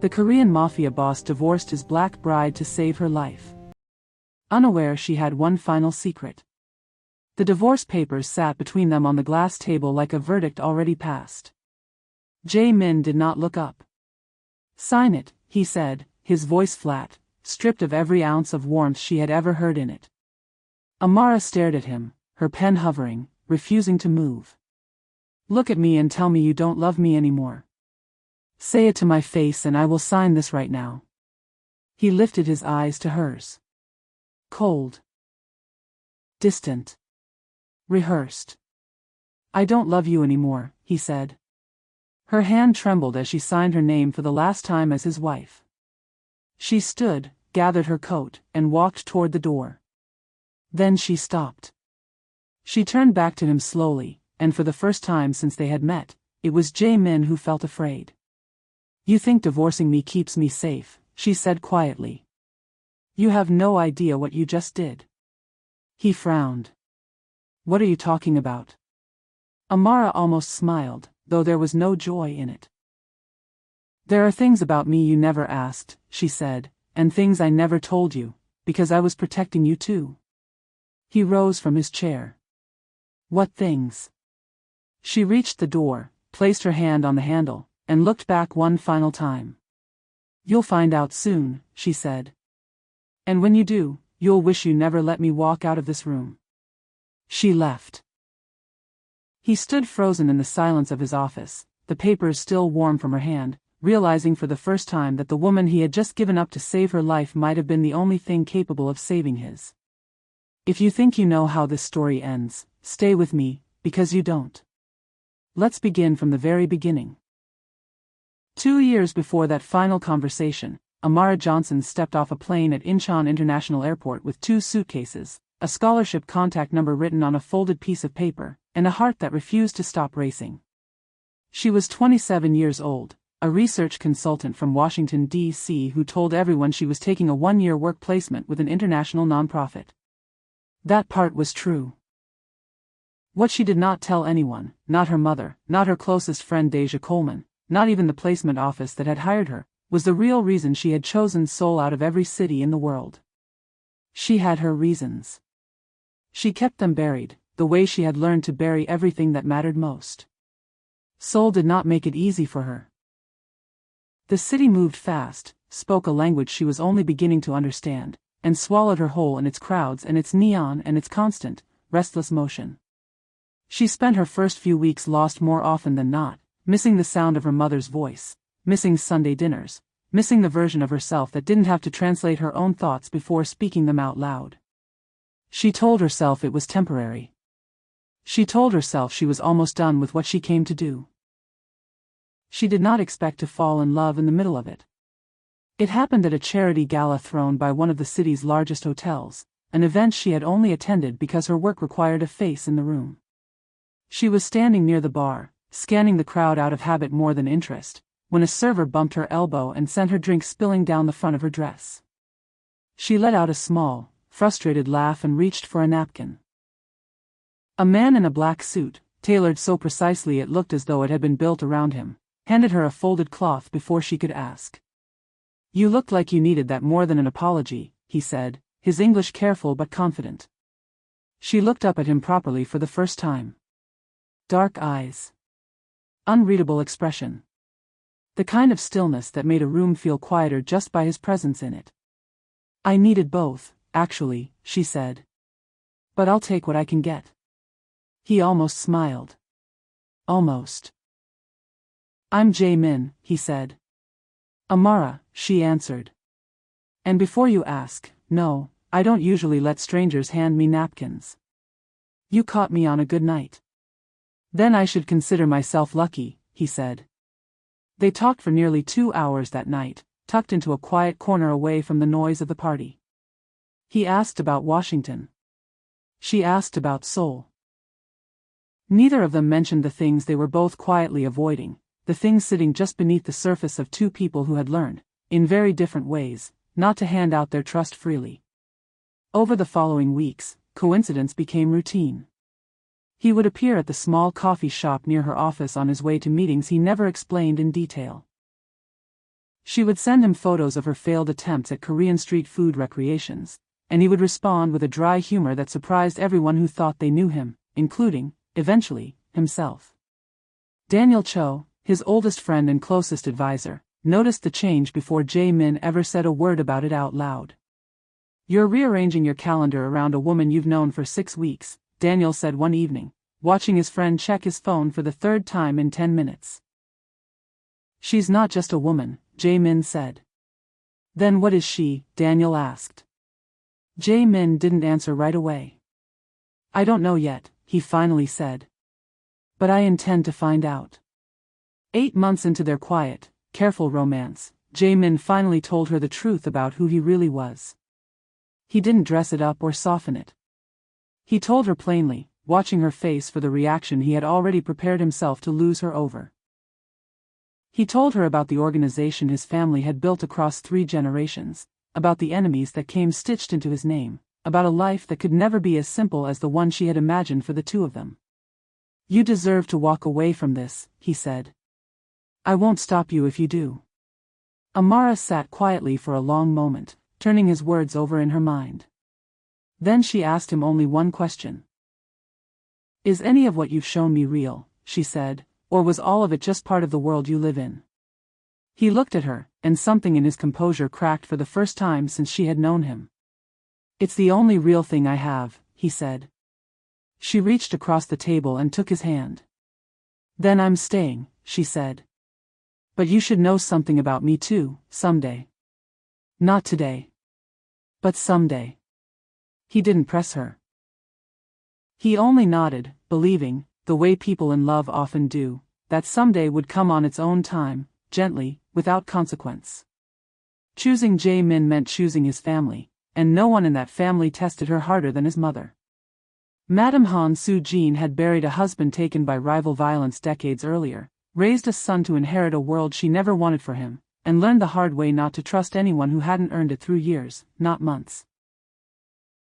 The Korean Mafia boss divorced his black bride to save her life. Unaware she had one final secret. The divorce papers sat between them on the glass table like a verdict already passed. Jae Min did not look up. "Sign it," he said, his voice flat, stripped of every ounce of warmth she had ever heard in it. Amara stared at him, her pen hovering, refusing to move. "Look at me and tell me you don't love me anymore. Say it to my face and I will sign this right now." He lifted his eyes to hers. Cold. Distant. Rehearsed. "I don't love you anymore," he said. Her hand trembled as she signed her name for the last time as his wife. She stood, gathered her coat, and walked toward the door. Then she stopped. She turned back to him slowly, and for the first time since they had met, it was Jae Min who felt afraid. "You think divorcing me keeps me safe," she said quietly. "You have no idea what you just did." He frowned. "What are you talking about?" Amara almost smiled, though there was no joy in it. "There are things about me you never asked," she said, "and things I never told you, because I was protecting you too." He rose from his chair. "What things?" She reached the door, placed her hand on the handle, and looked back one final time. "You'll find out soon," she said. "And when you do, you'll wish you never let me walk out of this room." She left. He stood frozen in the silence of his office, the papers still warm from her hand, realizing for the first time that the woman he had just given up to save her life might have been the only thing capable of saving his. If you think you know how this story ends, stay with me, because you don't. Let's begin from the very beginning. 2 years before that final conversation, Amara Johnson stepped off a plane at Incheon International Airport with 2 suitcases, a scholarship contact number written on a folded piece of paper, and a heart that refused to stop racing. She was 27 years old, a research consultant from Washington, D.C. who told everyone she was taking a 1-year work placement with an international nonprofit. That part was true. What she did not tell anyone, not her mother, not her closest friend Deja Coleman, not even the placement office that had hired her, was the real reason she had chosen Seoul out of every city in the world. She had her reasons. She kept them buried, the way she had learned to bury everything that mattered most. Seoul did not make it easy for her. The city moved fast, spoke a language she was only beginning to understand, and swallowed her whole in its crowds and its neon and its constant, restless motion. She spent her first few weeks lost more often than not, missing the sound of her mother's voice, missing Sunday dinners, missing the version of herself that didn't have to translate her own thoughts before speaking them out loud. She told herself it was temporary. She told herself she was almost done with what she came to do. She did not expect to fall in love in the middle of it. It happened at a charity gala thrown by one of the city's largest hotels, an event she had only attended because her work required a face in the room. She was standing near the bar, scanning the crowd out of habit more than interest, when a server bumped her elbow and sent her drink spilling down the front of her dress. She let out a small, frustrated laugh and reached for a napkin. A man in a black suit, tailored so precisely it looked as though it had been built around him, handed her a folded cloth before she could ask. "You looked like you needed that more than an apology," he said, his English careful but confident. She looked up at him properly for the first time. Dark eyes. Unreadable expression. The kind of stillness that made a room feel quieter just by his presence in it. "I needed both, actually," she said. "But I'll take what I can get." He almost smiled. Almost. "I'm Jae Min," he said. "Amara," she answered. "And before you ask, no, I don't usually let strangers hand me napkins. You caught me on a good night." "Then I should consider myself lucky," he said. They talked for nearly 2 hours that night, tucked into a quiet corner away from the noise of the party. He asked about Washington. She asked about Seoul. Neither of them mentioned the things they were both quietly avoiding, the things sitting just beneath the surface of 2 people who had learned, in very different ways, not to hand out their trust freely. Over the following weeks, coincidence became routine. He would appear at the small coffee shop near her office on his way to meetings he never explained in detail. She would send him photos of her failed attempts at Korean street food recreations, and he would respond with a dry humor that surprised everyone who thought they knew him, including, eventually, himself. Daniel Cho, his oldest friend and closest advisor, noticed the change before Jae Min ever said a word about it out loud. "You're rearranging your calendar around a woman you've known for 6 weeks, Daniel said one evening, watching his friend check his phone for the 3rd time in 10 minutes. "She's not just a woman," Jae Min said. "Then what is she?" Daniel asked. Jae Min didn't answer right away. "I don't know yet," he finally said. "But I intend to find out." 8 months into their quiet, careful romance, Jae Min finally told her the truth about who he really was. He didn't dress it up or soften it. He told her plainly, watching her face for the reaction he had already prepared himself to lose her over. He told her about the organization his family had built across 3 generations, about the enemies that came stitched into his name, about a life that could never be as simple as the one she had imagined for the two of them. "You deserve to walk away from this," he said. "I won't stop you if you do." Amara sat quietly for a long moment, turning his words over in her mind. Then she asked him only one question. "Is any of what you've shown me real?" she said, "or was all of it just part of the world you live in?" He looked at her, and something in his composure cracked for the first time since she had known him. "It's the only real thing I have," he said. She reached across the table and took his hand. "Then I'm staying," she said. "But you should know something about me too, someday." "Not today. But someday." He didn't press her. He only nodded, believing, the way people in love often do, that someday would come on its own time, gently, without consequence. Choosing Jae Min meant choosing his family, and no one in that family tested her harder than his mother. Madame Han Soo-jin had buried a husband taken by rival violence decades earlier, raised a son to inherit a world she never wanted for him, and learned the hard way not to trust anyone who hadn't earned it through years, not months.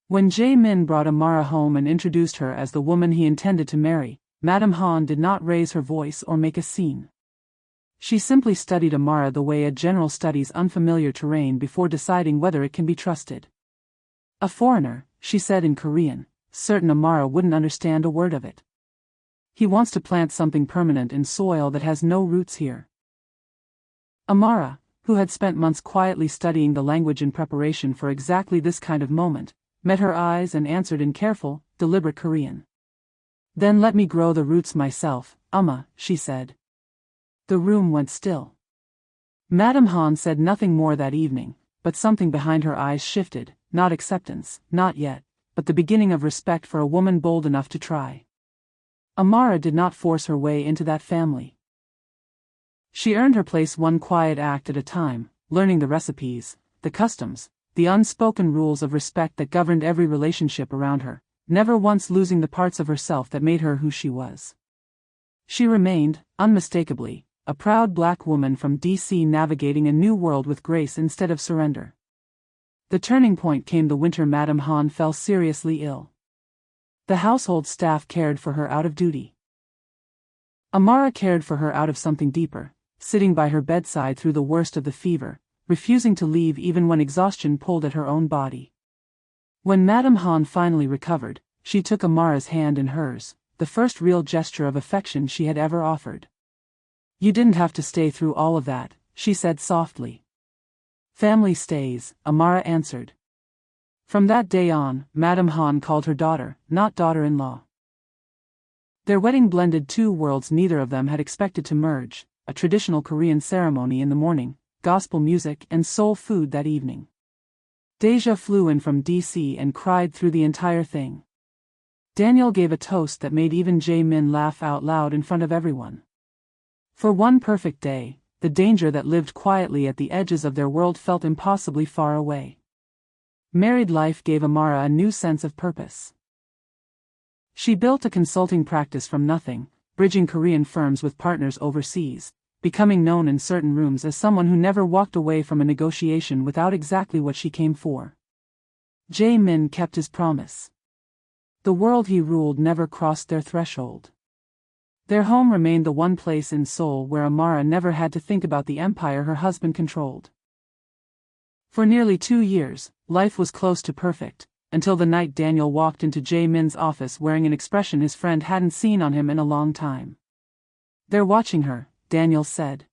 When Jae Min brought Amara home and introduced her as the woman he intended to marry, Madame Han did not raise her voice or make a scene. She simply studied Amara the way a general studies unfamiliar terrain before deciding whether it can be trusted. "A foreigner," she said in Korean, certain Amara wouldn't understand a word of it. "He wants to plant something permanent in soil that has no roots here." Amara, who had spent months quietly studying the language in preparation for exactly this kind of moment, met her eyes and answered in careful, deliberate Korean. "Then let me grow the roots myself, she said. The room went still. Madame Han said nothing more that evening, but something behind her eyes shifted, not acceptance, not yet, but the beginning of respect for a woman bold enough to try. Amara did not force her way into that family. She earned her place one quiet act at a time, learning the recipes, the customs, the unspoken rules of respect that governed every relationship around her, never once losing the parts of herself that made her who she was. She remained, unmistakably, a proud black woman from DC navigating a new world with grace instead of surrender. The turning point came the winter Madame Han fell seriously ill. The household staff cared for her out of duty. Amara cared for her out of something deeper, sitting by her bedside through the worst of the fever, refusing to leave even when exhaustion pulled at her own body. When Madame Han finally recovered, she took Amara's hand in hers, the first real gesture of affection she had ever offered. "You didn't have to stay through all of that," she said softly. "Family stays," Amara answered. From that day on, Madame Han called her daughter, not daughter-in-law. Their wedding blended 2 worlds neither of them had expected to merge, a traditional Korean ceremony in the morning, gospel music and soul food that evening. Deja flew in from DC and cried through the entire thing. Daniel gave a toast that made even Jae Min laugh out loud in front of everyone. For one perfect day, the danger that lived quietly at the edges of their world felt impossibly far away. Married life gave Amara a new sense of purpose. She built a consulting practice from nothing, bridging Korean firms with partners overseas, becoming known in certain rooms as someone who never walked away from a negotiation without exactly what she came for. Jae Min kept his promise. The world he ruled never crossed their threshold. Their home remained the one place in Seoul where Amara never had to think about the empire her husband controlled. For nearly 2 years, life was close to perfect, until the night Daniel walked into Jae Min's office wearing an expression his friend hadn't seen on him in a long time. "They're watching her," Daniel said.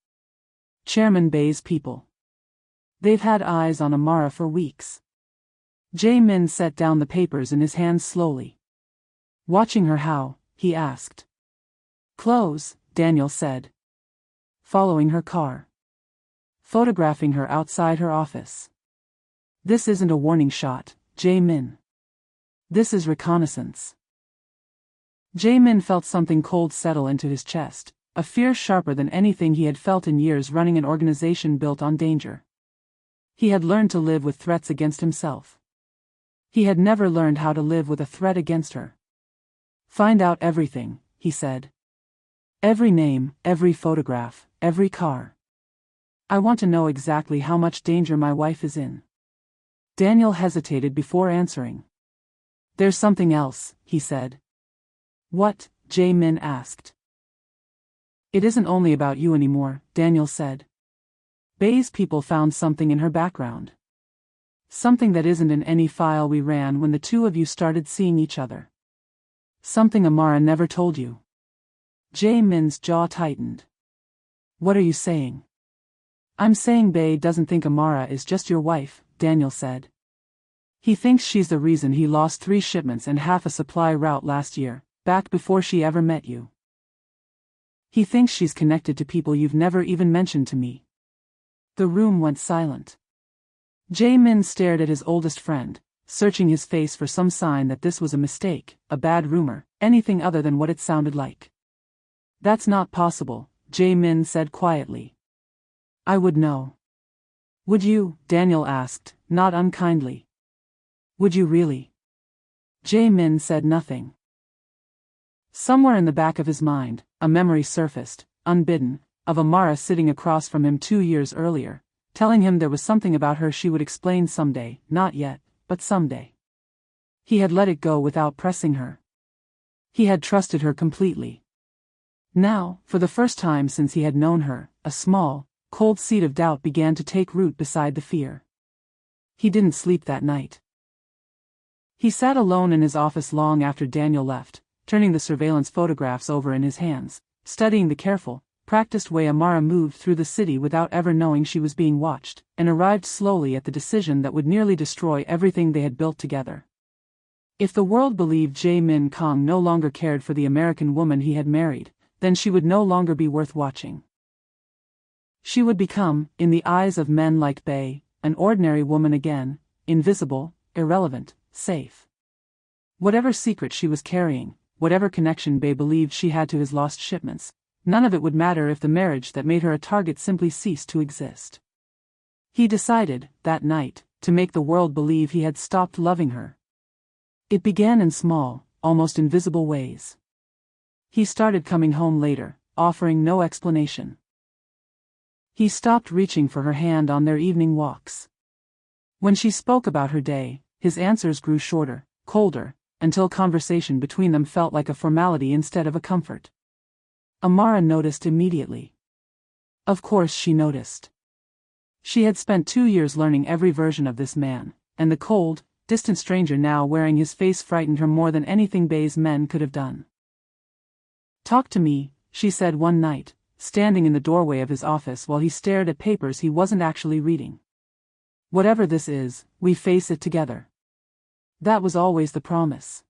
"Chairman Bae's people. They've had eyes on Amara for weeks." Jae Min set down the papers in his hands slowly. "Watching her how?" he asked. "Close," Daniel said. "Following her car. Photographing her outside her office. This isn't a warning shot, Jae Min. This is reconnaissance." Jae Min felt something cold settle into his chest, a fear sharper than anything he had felt in years running an organization built on danger. He had learned to live with threats against himself. He had never learned how to live with a threat against her. "Find out everything," he said. "Every name, every photograph, every car. I want to know exactly how much danger my wife is in." Daniel hesitated before answering. "There's something else," he said. "What?" Jae Min asked. "It isn't only about you anymore," Daniel said. "Bae's people found something in her background. Something that isn't in any file we ran when the two of you started seeing each other. Something Amara never told you." Jae Min's jaw tightened. "What are you saying?" "I'm saying Bae doesn't think Amara is just your wife," Daniel said. "He thinks she's the reason he lost 3 shipments and half a supply route last year, back before she ever met you. He thinks she's connected to people you've never even mentioned to me." The room went silent. Jae Min stared at his oldest friend, searching his face for some sign that this was a mistake, a bad rumor, anything other than what it sounded like. "That's not possible," Jae Min said quietly. "I would know." "Would you?" Daniel asked, not unkindly. "Would you really?" Jae Min said nothing. Somewhere in the back of his mind, a memory surfaced, unbidden, of Amara sitting across from him 2 years earlier, telling him there was something about her she would explain someday, not yet, but someday. He had let it go without pressing her. He had trusted her completely. Now, for the first time since he had known her, a small, cold seed of doubt began to take root beside the fear. He didn't sleep that night. He sat alone in his office long after Daniel left, turning the surveillance photographs over in his hands, studying the careful, practiced way Amara moved through the city without ever knowing she was being watched, and arrived slowly at the decision that would nearly destroy everything they had built together. If the world believed Jae Min Kong no longer cared for the American woman he had married, then she would no longer be worth watching. She would become, in the eyes of men like Bae, an ordinary woman again, invisible, irrelevant, safe. Whatever secret she was carrying, whatever connection Bae believed she had to his lost shipments, none of it would matter if the marriage that made her a target simply ceased to exist. He decided, that night, to make the world believe he had stopped loving her. It began in small, almost invisible ways. He started coming home later, offering no explanation. He stopped reaching for her hand on their evening walks. When she spoke about her day, his answers grew shorter, colder, until conversation between them felt like a formality instead of a comfort. Amara noticed immediately. Of course she noticed. She had spent 2 years learning every version of this man, and the cold, distant stranger now wearing his face frightened her more than anything Bae's men could have done. "Talk to me," she said one night, standing in the doorway of his office while he stared at papers he wasn't actually reading. "Whatever this is, we face it together." That was always the promise.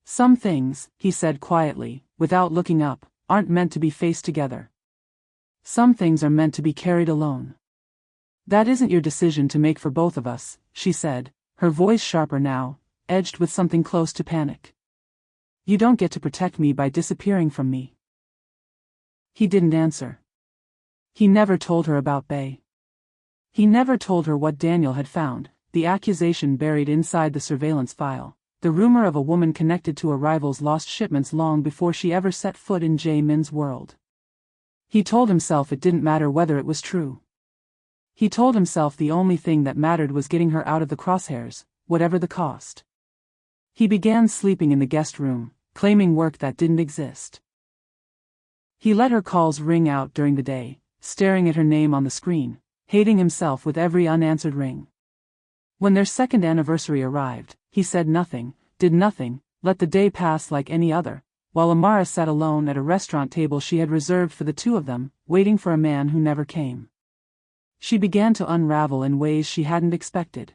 "Some things," he said quietly, without looking up, "aren't meant to be faced together. Some things are meant to be carried alone." "That isn't your decision to make for both of us," she said, her voice sharper now, edged with something close to panic. "You don't get to protect me by disappearing from me." He didn't answer. He never told her about Bae. He never told her what Daniel had found, the accusation buried inside the surveillance file, the rumor of a woman connected to a rival's lost shipments long before she ever set foot in Jae Min's world. He told himself it didn't matter whether it was true. He told himself the only thing that mattered was getting her out of the crosshairs, whatever the cost. He began sleeping in the guest room, claiming work that didn't exist. He let her calls ring out during the day, staring at her name on the screen, hating himself with every unanswered ring. When their second anniversary arrived, he said nothing, did nothing, let the day pass like any other, while Amara sat alone at a restaurant table she had reserved for the two of them, waiting for a man who never came. She began to unravel in ways she hadn't expected.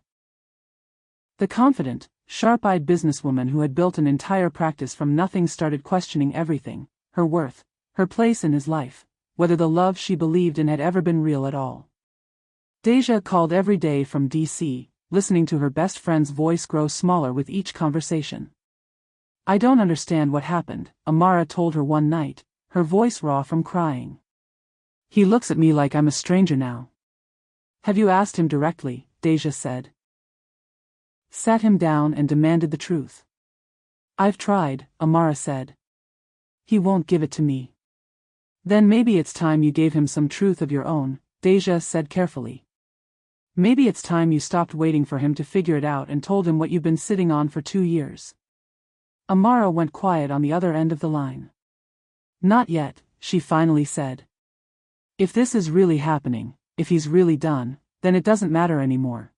The confident, sharp-eyed businesswoman who had built an entire practice from nothing started questioning everything, her worth, her place in his life, whether the love she believed in had ever been real at all. Deja called every day from D.C., listening to her best friend's voice grow smaller with each conversation. "I don't understand what happened," Amara told her one night, her voice raw from crying. "He looks at me like I'm a stranger now." "Have you asked him directly?" Deja said. "Sat him down and demanded the truth." "I've tried," Amara said. "He won't give it to me." "Then maybe it's time you gave him some truth of your own," Deja said carefully. "Maybe it's time you stopped waiting for him to figure it out and told him what you've been sitting on for 2 years. Amara went quiet on the other end of the line. "Not yet," she finally said. "If this is really happening, if he's really done, then it doesn't matter anymore.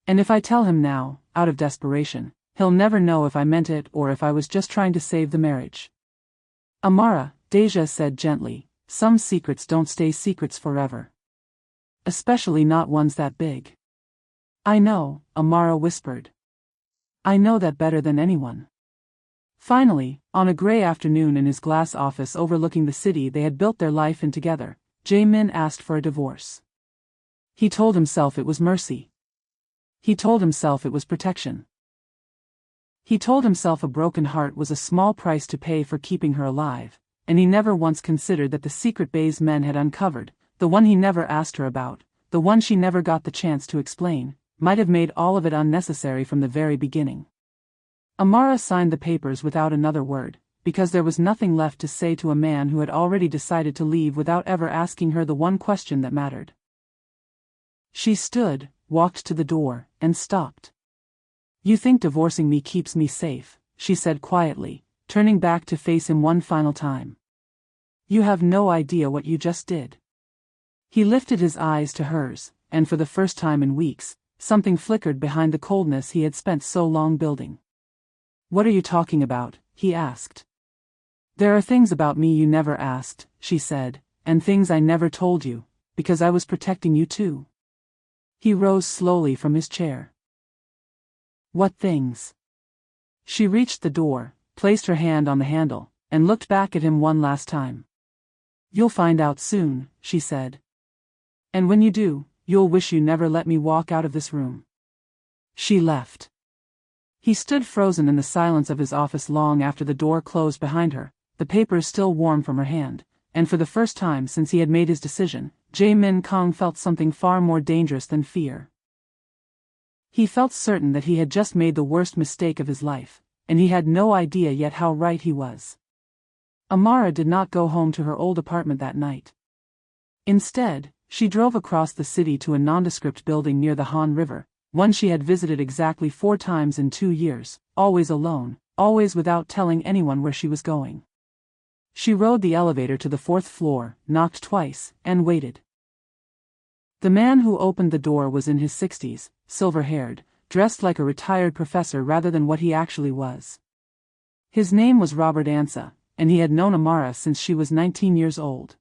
And if I tell him now, out of desperation, he'll never know if I meant it or if I was just trying to save the marriage." "Amara," Deja said gently, "some secrets don't stay secrets forever. Especially not ones that big." "I know," Amara whispered. "I know that better than anyone." Finally, on a gray afternoon in his glass office overlooking the city they had built their life in together, Jae Min asked for a divorce. He told himself it was mercy. He told himself it was protection. He told himself a broken heart was a small price to pay for keeping her alive, and he never once considered that the secret Bae's men had uncovered, the one he never asked her about, the one she never got the chance to explain, might have made all of it unnecessary from the very beginning. Amara signed the papers without another word, because there was nothing left to say to a man who had already decided to leave without ever asking her the one question that mattered. She stood, walked to the door, and stopped. "You think divorcing me keeps me safe," she said quietly, turning back to face him one final time. "You have no idea what you just did." He lifted his eyes to hers, and for the first time in weeks, something flickered behind the coldness he had spent so long building. "What are you talking about?" he asked. "There are things about me you never asked," she said, "and things I never told you, because I was protecting you too." He rose slowly from his chair. "What things?" She reached the door, placed her hand on the handle, and looked back at him one last time. "You'll find out soon," she said. "And when you do, you'll wish you never let me walk out of this room." She left. He stood frozen in the silence of his office long after the door closed behind her, the papers still warm from her hand, and for the first time since he had made his decision, Jae Min felt something far more dangerous than fear. He felt certain that he had just made the worst mistake of his life, and he had no idea yet how right he was. Amara did not go home to her old apartment that night. Instead, she drove across the city to a nondescript building near the Han River, one she had visited exactly 4 times in 2 years, always alone, always without telling anyone where she was going. She rode the elevator to the 4th floor, knocked twice, and waited. The man who opened the door was in his 60s, silver-haired, dressed like a retired professor rather than what he actually was. His name was Robert Ansa, and he had known Amara since she was 19 years old.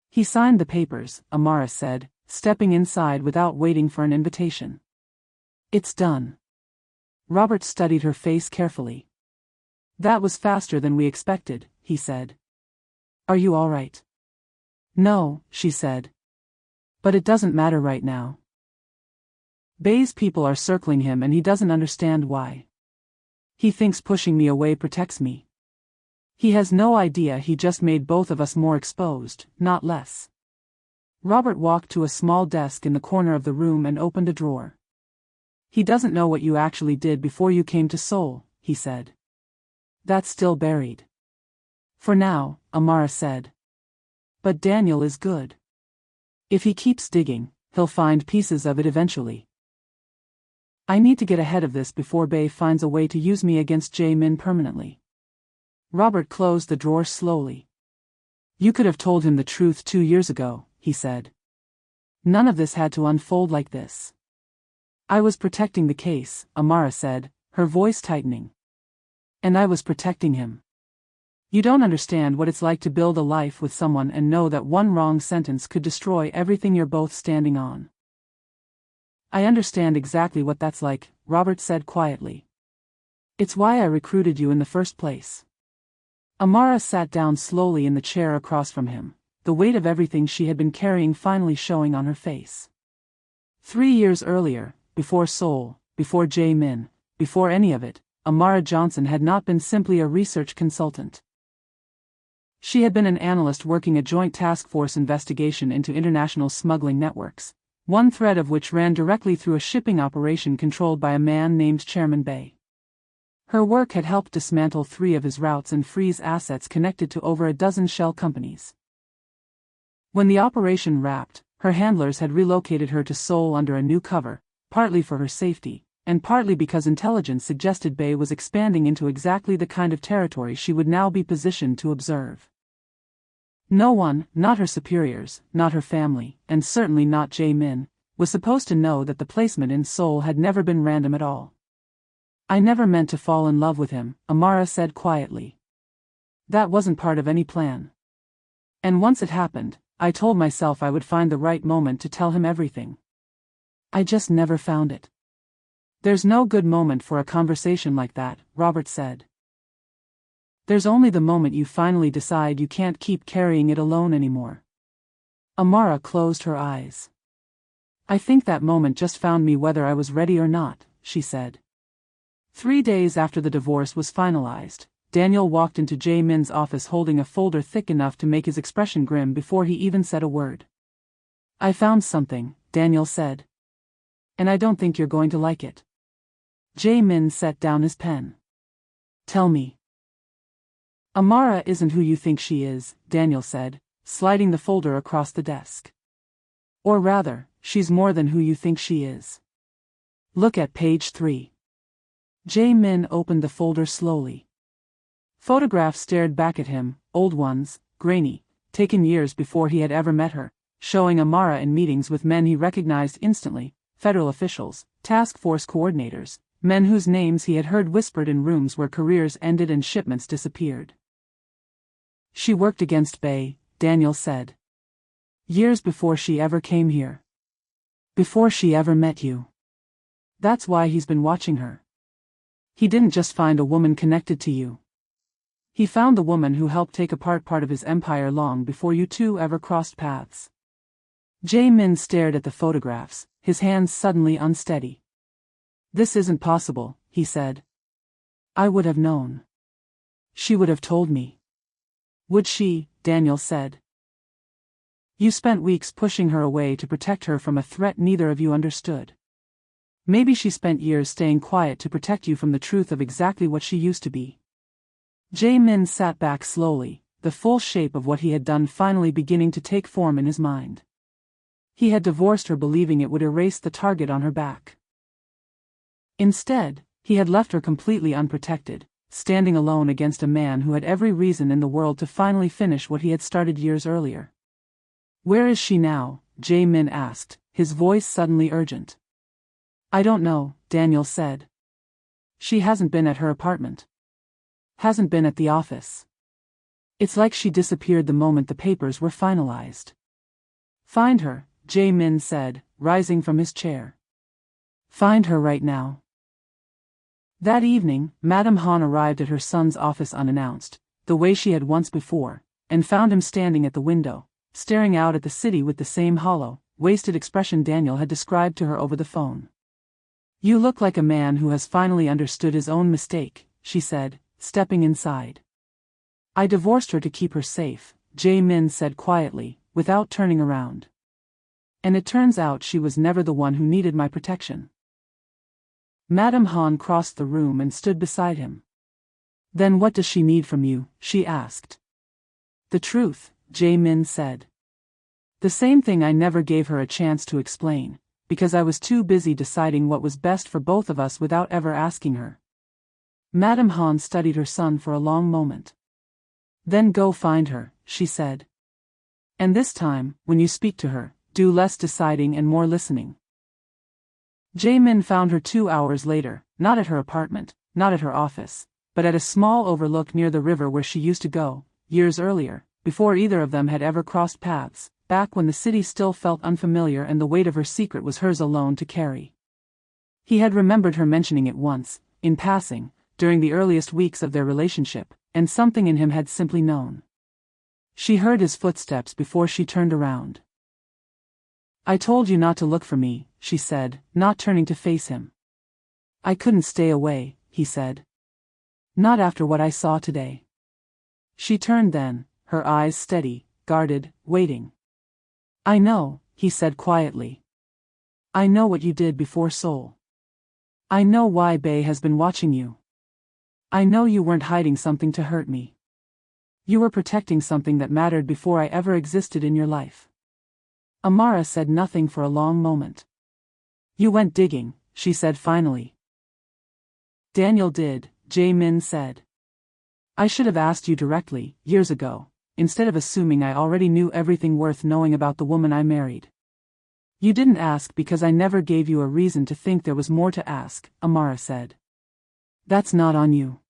"He signed the papers," Amara said, stepping inside without waiting for an invitation. "It's done." Robert studied her face carefully. "That was faster than we expected," he said. "Are you all right?" "No," she said. "But it doesn't matter right now. Bae's people are circling him and he doesn't understand why. He thinks pushing me away protects me. He has no idea he just made both of us more exposed, not less." Robert walked to a small desk in the corner of the room and opened a drawer. "He doesn't know what you actually did before you came to Seoul," he said. "That's still buried. For now," Amara said. "But Daniel is good. If he keeps digging, he'll find pieces of it eventually. I need to get ahead of this before Bae finds a way to use me against Jae Min permanently." Robert closed the drawer slowly. You could have told him the truth 2 years ago, he said. None of this had to unfold like this. I was protecting the case, Amara said, her voice tightening. And I was protecting him. You don't understand what it's like to build a life with someone and know that one wrong sentence could destroy everything you're both standing on. I understand exactly what that's like, Robert said quietly. It's why I recruited you in the first place. Amara sat down slowly in the chair across from him, the weight of everything she had been carrying finally showing on her face. 3 years earlier, before Seoul, before Jae Min, before any of it, Amara Johnson had not been simply a research consultant. She had been an analyst working a joint task force investigation into international smuggling networks, one thread of which ran directly through a shipping operation controlled by a man named Chairman Bae. Her work had helped dismantle 3 of his routes and freeze assets connected to over a dozen shell companies. When the operation wrapped, her handlers had relocated her to Seoul under a new cover, partly for her safety, and partly because intelligence suggested Bae was expanding into exactly the kind of territory she would now be positioned to observe. No one, not her superiors, not her family, and certainly not Jae Min, was supposed to know that the placement in Seoul had never been random at all. I never meant to fall in love with him, Amara said quietly. That wasn't part of any plan. And once it happened, I told myself I would find the right moment to tell him everything. I just never found it. There's no good moment for a conversation like that, Robert said. There's only the moment you finally decide you can't keep carrying it alone anymore. Amara closed her eyes. I think that moment just found me whether I was ready or not, she said. 3 days after the divorce was finalized, Daniel walked into Jae Min's office holding a folder thick enough to make his expression grim before he even said a word. I found something, Daniel said. And I don't think you're going to like it. Jae Min set down his pen. Tell me. Amara isn't who you think she is, Daniel said, sliding the folder across the desk. Or rather, she's more than who you think she is. Look at page 3. Jae Min opened the folder slowly. Photographs stared back at him, old ones, grainy, taken years before he had ever met her, showing Amara in meetings with men he recognized instantly, federal officials, task force coordinators, men whose names he had heard whispered in rooms where careers ended and shipments disappeared. She worked against Bae, Daniel said. Years before she ever came here. Before she ever met you. That's why he's been watching her. He didn't just find a woman connected to you. He found the woman who helped take apart part of his empire long before you two ever crossed paths. Jae Min stared at the photographs, his hands suddenly unsteady. This isn't possible, he said. I would have known. She would have told me. Would she? Daniel said. You spent weeks pushing her away to protect her from a threat neither of you understood. Maybe she spent years staying quiet to protect you from the truth of exactly what she used to be. Jae Min sat back slowly, the full shape of what he had done finally beginning to take form in his mind. He had divorced her believing it would erase the target on her back. Instead, he had left her completely unprotected, standing alone against a man who had every reason in the world to finally finish what he had started years earlier. Where is she now? Jae Min asked, his voice suddenly urgent. I don't know, Daniel said. She hasn't been at her apartment. Hasn't been at the office. It's like she disappeared the moment the papers were finalized. Find her, Jae Min said, rising from his chair. Find her right now. That evening, Madame Han arrived at her son's office unannounced, the way she had once before, and found him standing at the window, staring out at the city with the same hollow, wasted expression Daniel had described to her over the phone. You look like a man who has finally understood his own mistake, she said, stepping inside. I divorced her to keep her safe, Jae Min said quietly, without turning around. And it turns out she was never the one who needed my protection. Madame Han crossed the room and stood beside him. Then what does she need from you? She asked. The truth, Jae Min said. The same thing I never gave her a chance to explain, because I was too busy deciding what was best for both of us without ever asking her. Madame Han studied her son for a long moment. Then go find her, she said. And this time, when you speak to her, do less deciding and more listening. Jae Min found her 2 hours later, not at her apartment, not at her office, but at a small overlook near the river where she used to go, years earlier, before either of them had ever crossed paths, back when the city still felt unfamiliar and the weight of her secret was hers alone to carry. He had remembered her mentioning it once, in passing, during the earliest weeks of their relationship, and something in him had simply known. She heard his footsteps before she turned around. "I told you not to look for me," she said, not turning to face him. "I couldn't stay away," he said. "Not after what I saw today." She turned then, her eyes steady, guarded, waiting. "I know," he said quietly. "I know what you did before Seoul. I know why Bae has been watching you. I know you weren't hiding something to hurt me. You were protecting something that mattered before I ever existed in your life." Amara said nothing for a long moment. "You went digging," she said finally. "Daniel did," Jae Min said. "I should have asked you directly, years ago, instead of assuming I already knew everything worth knowing about the woman I married." "You didn't ask because I never gave you a reason to think there was more to ask," Amara said. "That's not on you.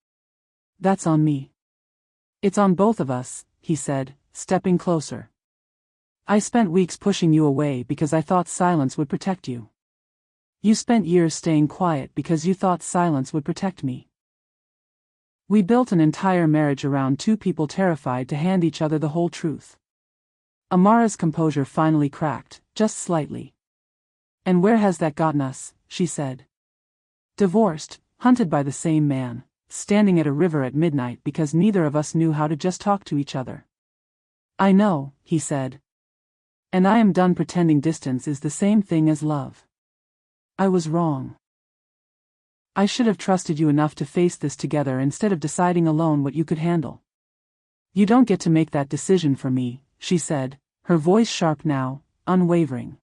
That's on me. It's on both of us," he said, stepping closer. "I spent weeks pushing you away because I thought silence would protect you. You spent years staying quiet because you thought silence would protect me. We built an entire marriage around two people terrified to hand each other the whole truth." Amara's composure finally cracked, just slightly. "And where has that gotten us?" she said. "Divorced, hunted by the same man, standing at a river at midnight because neither of us knew how to just talk to each other." "I know," he said. "And I am done pretending distance is the same thing as love. I was wrong. I should have trusted you enough to face this together instead of deciding alone what you could handle. You don't get to make that decision for me," she said, her voice sharp now, unwavering.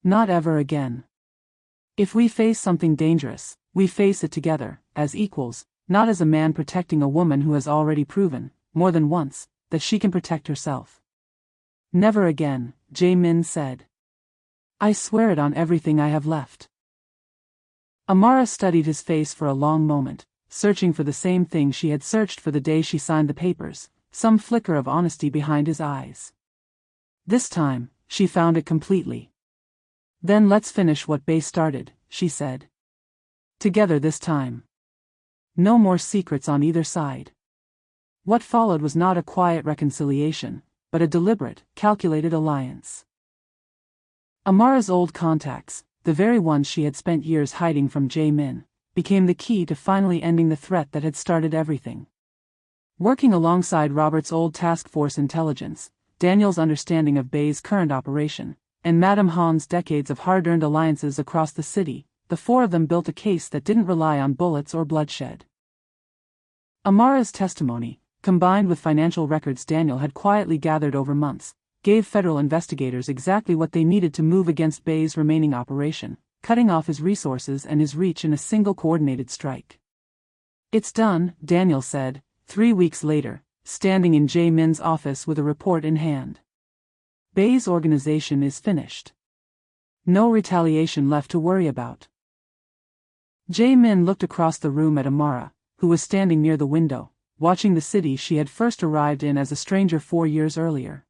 "Not ever again. If we face something dangerous, we face it together, as equals, not as a man protecting a woman who has already proven, more than once, that she can protect herself." "Never again," Jae Min said. "I swear it on everything I have left." Amara studied his face for a long moment, searching for the same thing she had searched for the day she signed the papers, some flicker of honesty behind his eyes. This time, she found it completely. "Then let's finish what Bae started," she said. "Together this time. No more secrets on either side." What followed was not a quiet reconciliation, but a deliberate, calculated alliance. Amara's old contacts, the very ones she had spent years hiding from Jae Min, became the key to finally ending the threat that had started everything. Working alongside Robert's old task force intelligence, Daniel's understanding of Bae's current operation, and Madame Han's decades of hard-earned alliances across the city, the four of them built a case that didn't rely on bullets or bloodshed. Amara's testimony, combined with financial records Daniel had quietly gathered over months, gave federal investigators exactly what they needed to move against Bae's remaining operation, cutting off his resources and his reach in a single coordinated strike. "It's done," Daniel said, 3 weeks later, standing in Jae Min's office with a report in hand. "Bae's organization is finished. No retaliation left to worry about." Jae Min looked across the room at Amara, who was standing near the window, watching the city she had first arrived in as a stranger 4 years earlier.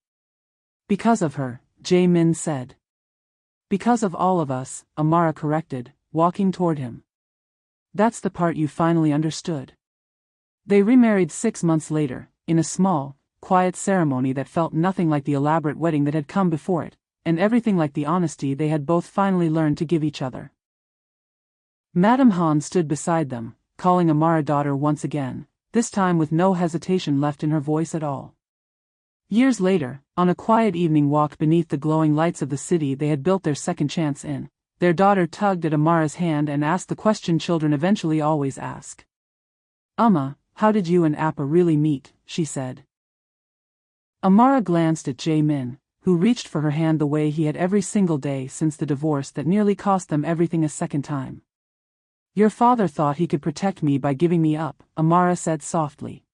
"Because of her," Jae Min said. "Because of all of us," Amara corrected, walking toward him. "That's the part you finally understood." They remarried 6 months later, in a small, quiet ceremony that felt nothing like the elaborate wedding that had come before it, and everything like the honesty they had both finally learned to give each other. Madame Han stood beside them, calling Amara daughter once again, this time with no hesitation left in her voice at all. Years later, on a quiet evening walk beneath the glowing lights of the city they had built their second chance in, their daughter tugged at Amara's hand and asked the question children eventually always ask. How did you and Appa really meet?" she said. Amara glanced at Jae Min, who reached for her hand the way he had every single day since the divorce that nearly cost them everything a second time. "Your father thought he could protect me by giving me up," Amara said softly.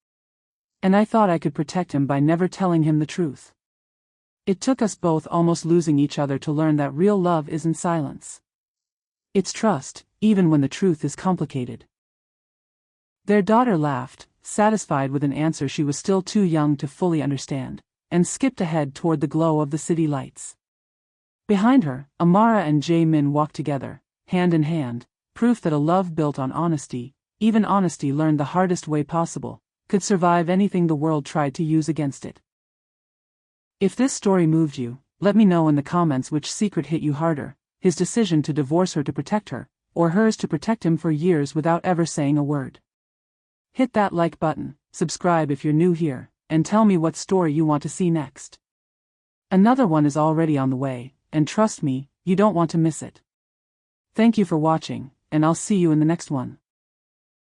"And I thought I could protect him by never telling him the truth. It took us both almost losing each other to learn that real love isn't silence. It's trust, even when the truth is complicated. Their daughter laughed, satisfied with an answer she was still too young to fully understand, and skipped ahead toward the glow of the city lights. Behind her, Amara and Jae Min walked together, hand in hand, proof that a love built on honesty, even honesty learned the hardest way possible, could survive anything the world tried to use against it. If this story moved you, let me know in the comments which secret hit you harder, his decision to divorce her to protect her, or hers to protect him for years without ever saying a word. Hit that like button, subscribe if you're new here, and tell me what story you want to see next. Another one is already on the way, and trust me, you don't want to miss it. Thank you for watching, and I'll see you in the next one.